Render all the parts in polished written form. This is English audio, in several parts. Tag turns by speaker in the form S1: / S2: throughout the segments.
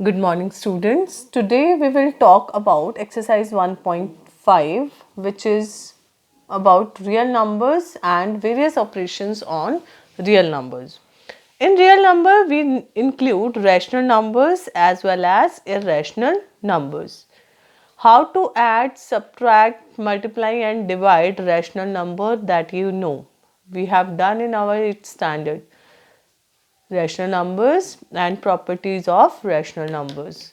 S1: Good morning, students. Today we will talk about exercise 1.5, which is about real numbers and various operations on real numbers. In real number, we include rational numbers as well as irrational numbers. How to add, subtract, multiply and divide rational number that you know. We have done in our 8th standard. Rational numbers and properties of rational numbers.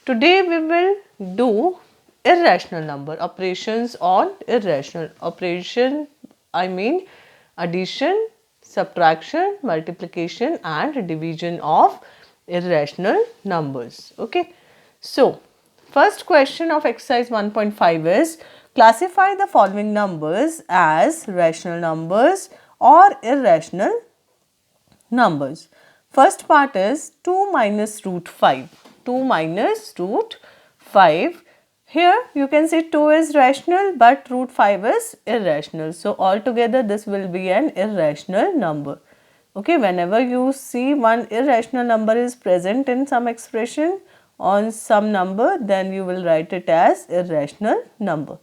S1: Today we will do irrational number operations on irrational operation. I mean addition, subtraction, multiplication and division of irrational numbers. Okay. So first question of exercise 1.5 is classify the following numbers as rational numbers or irrational numbers. First part is 2 minus root 5. 2 minus root 5. Here you can see 2 is rational but root 5 is irrational. So altogether this will be an irrational number. Okay, whenever you see one irrational number is present in some expression on some number, then you will write it as irrational number.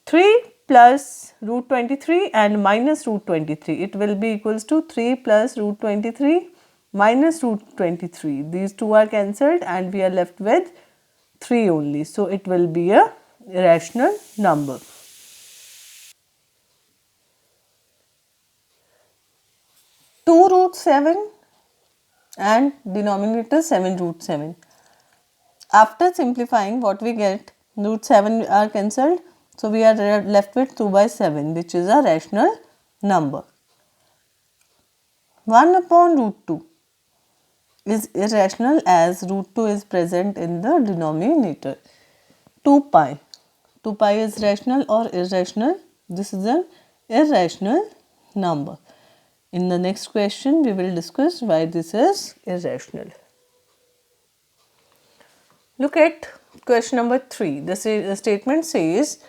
S1: 3 plus root 23 and minus root 23. It will be equals to 3 plus root 23 minus root 23. These two are cancelled and we are left with 3 only. So, it will be a rational number. Two root 7 and denominator 7 root 7. After simplifying, what we get, root 7 are cancelled. So, we are left with 2 by 7, which is a rational number. 1 upon root 2 is irrational as root 2 is present in the denominator. 2 pi. 2 pi is rational or irrational? This is an irrational number. In the next question, we will discuss why this is irrational. Look at question number 3. The statement says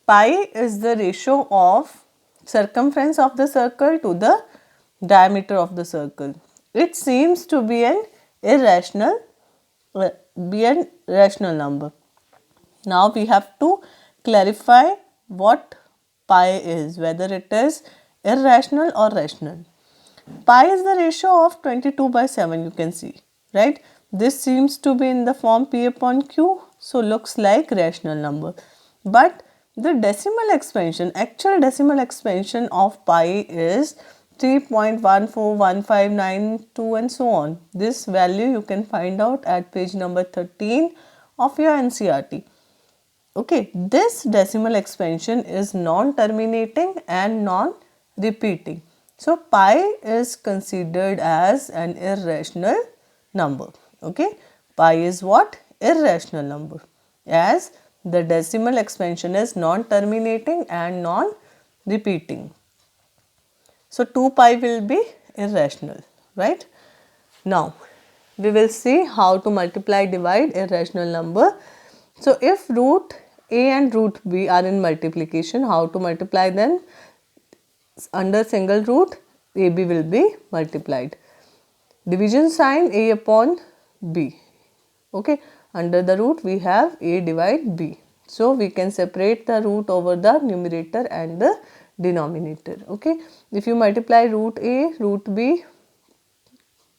S1: pi is the ratio of circumference of the circle to the diameter of the circle. It seems to be an irrational number. Now we have to clarify what pi is, whether it is irrational or rational. Pi is the ratio of 22 by 7, you can see, right? This seems to be in the form p upon q, so looks like rational number. But the decimal expansion, actual decimal expansion of pi is 3.141592 and so on. This value you can find out at page number 13 of your NCERT. Okay, this decimal expansion is non-terminating and non-repeating. So, pi is considered as an irrational number. Okay, pi is what? Irrational number, as the decimal expansion is non-terminating and non-repeating. So, 2 pi will be irrational, right? Now, we will see how to multiply, divide irrational number. So, if root a and root b are in multiplication, how to multiply them? Under single root, ab will be multiplied. Division sign a upon b. Okay, under the root we have a divide b. So, we can separate the root over the numerator and the denominator. Okay, if you multiply root a, root b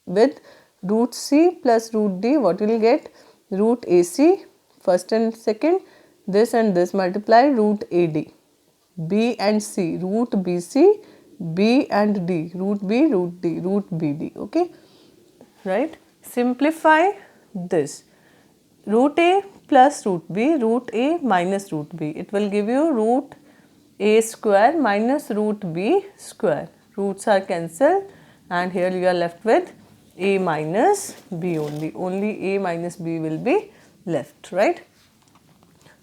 S1: with root c plus root d, what will you get? Root ac, first and second, this and this multiply root ad. B and c, root bc, b and d, root b, root d, root bd. Okay, right? Simplify this. Root a plus root b, root a minus root b. It will give you root a square minus root b square. Roots are cancelled and here you are left with a minus b only. Only a minus b will be left, right?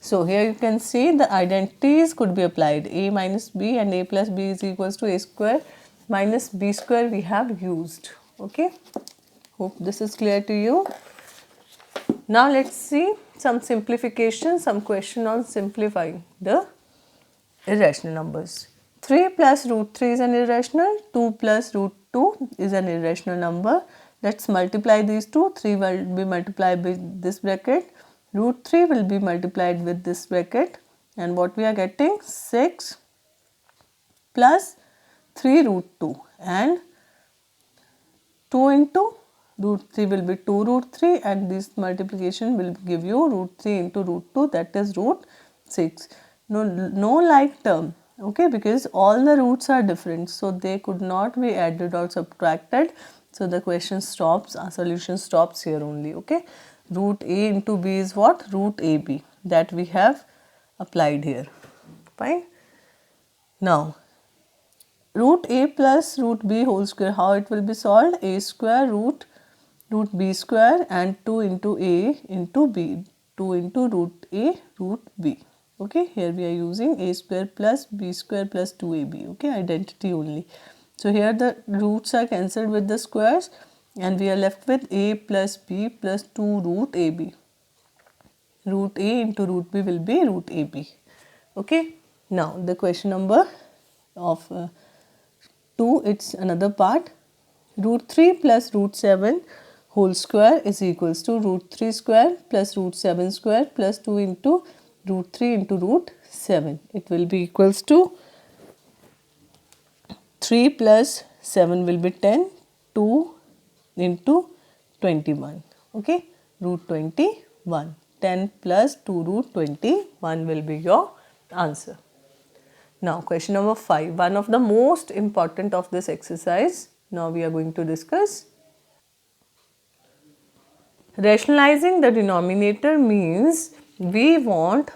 S1: So, here you can see the identities could be applied. A minus b and a plus b is equals to a square minus b square we have used. Okay. Hope this is clear to you. Now, let us see some simplification, some question on simplifying the irrational numbers. 3 plus root 3 is an irrational, 2 plus root 2 is an irrational number, Let's multiply these two. 3 will be multiplied with this bracket. Root 3 will be multiplied with this bracket. And what we are getting? 6 plus 3 root 2. And 2 into root 3 will be 2 root 3, and this multiplication will give you root 3 into root 2, that is root 6. No like term, okay, because all the roots are different, so they could not be added or subtracted. So the question stops, our solution stops here only, okay. Root a into b is what? Root ab, that we have applied here, fine. Now root a plus root b whole square, how it will be solved? A square root b square and 2 into a into b, 2 into root a root b, okay. Here we are using a square plus b square plus 2ab, okay, identity only. So here the roots are cancelled with the squares and we are left with a plus b plus 2 root ab. Root a into root b will be root ab, okay. Now the question number of 2, it's another part. Root 3 plus root 7 whole square is equals to root 3 square plus root 7 square plus 2 into root 3 into root 7. It will be equals to 3 plus 7 will be 10, 2 into 21, okay, root 21. 10 plus 2 root 21 will be your answer. Now question number 5, one of the most important of this exercise. Now we are going to discuss. Rationalizing the denominator means we want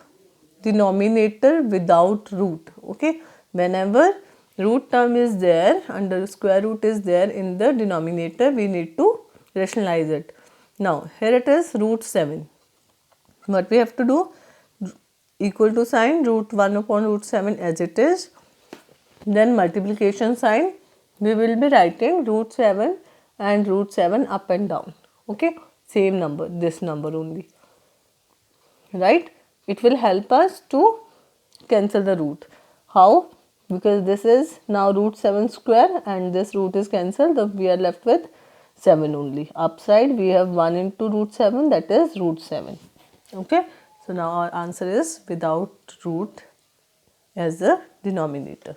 S1: denominator without root, okay. Whenever root term is there, under square root is there in the denominator, we need to rationalize it. Now here it is root 7. What we have to do? Equal to sign, root 1 upon root 7 as it is. Then multiplication sign, we will be writing root 7 and root 7 up and down, okay. Same number, this number only, right. It will help us to cancel the root. How? Because this is now root 7 square and this root is cancelled, so we are left with 7 only. Upside we have 1 into root 7, that is root 7, okay. So now our answer is without root as the denominator.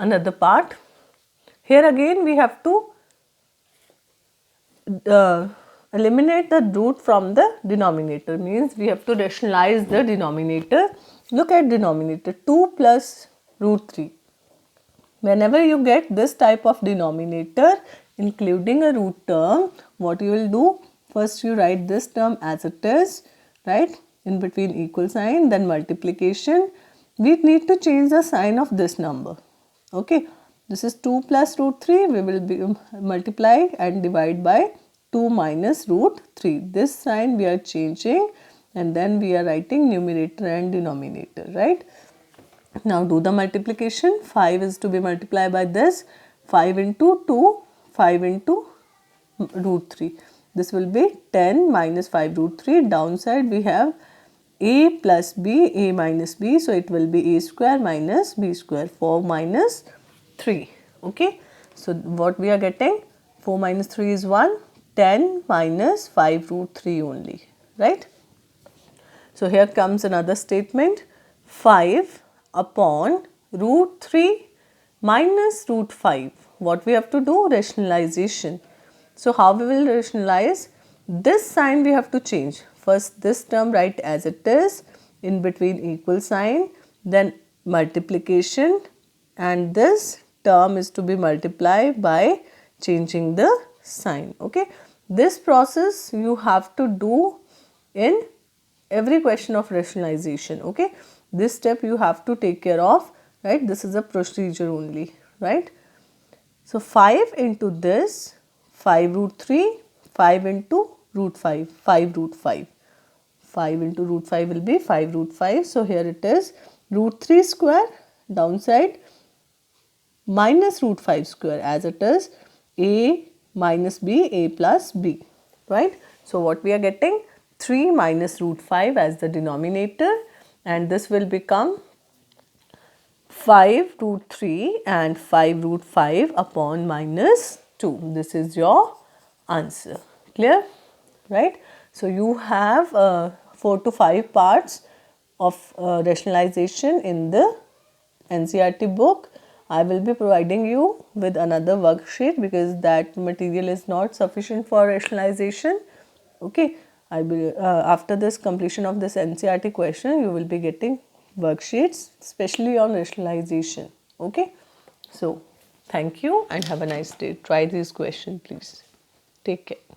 S1: Another part, here again we have to eliminate the root from the denominator, means we have to rationalize the denominator. Look at denominator, 2 plus root 3. Whenever you get this type of denominator including a root term, what you will do? First you write this term as it is, right, in between equal sign, then multiplication. We need to change the sign of this number, okay. This is 2 plus root 3, we will be multiply and divide by 2 minus root 3. This sign we are changing and then we are writing numerator and denominator, right. Now do the multiplication. 5 is to be multiplied by this, 5 into 2, 5 into root 3. This will be 10 minus 5 root 3. Downside we have a plus b, a minus b, so it will be a square minus b square, 4 minus 3, okay. So what we are getting? 4 minus 3 is 1, 10 minus 5 root 3 only, right. So here comes another statement, 5 upon root 3 minus root 5. What we have to do? Rationalization. So how we will rationalize? This sign we have to change. First this term write as it is, in between equal sign, then multiplication, and this term is to be multiplied by changing the sign, okay. This process you have to do in every question of rationalization, okay. This step you have to take care of, right. This is a procedure only, right. So 5 into this, 5 root 3, 5 into root 5, 5 root 5. 5 into root 5 will be 5 root 5. So here it is root 3 square, downside minus root 5 square, as it is a minus b, a plus b, right. So what we are getting? 3 minus root 5 as the denominator, and this will become 5 root 3 and 5 root 5 upon minus 2. This is your answer. Clear? Right? So you have 4 to 5 parts of rationalization in the NCERT book. I will be providing you with another worksheet because that material is not sufficient for rationalization. Okay, I will after this completion of this NCERT question, you will be getting worksheets especially on rationalization. Okay, so thank you and have a nice day. Try these questions, please. Take care.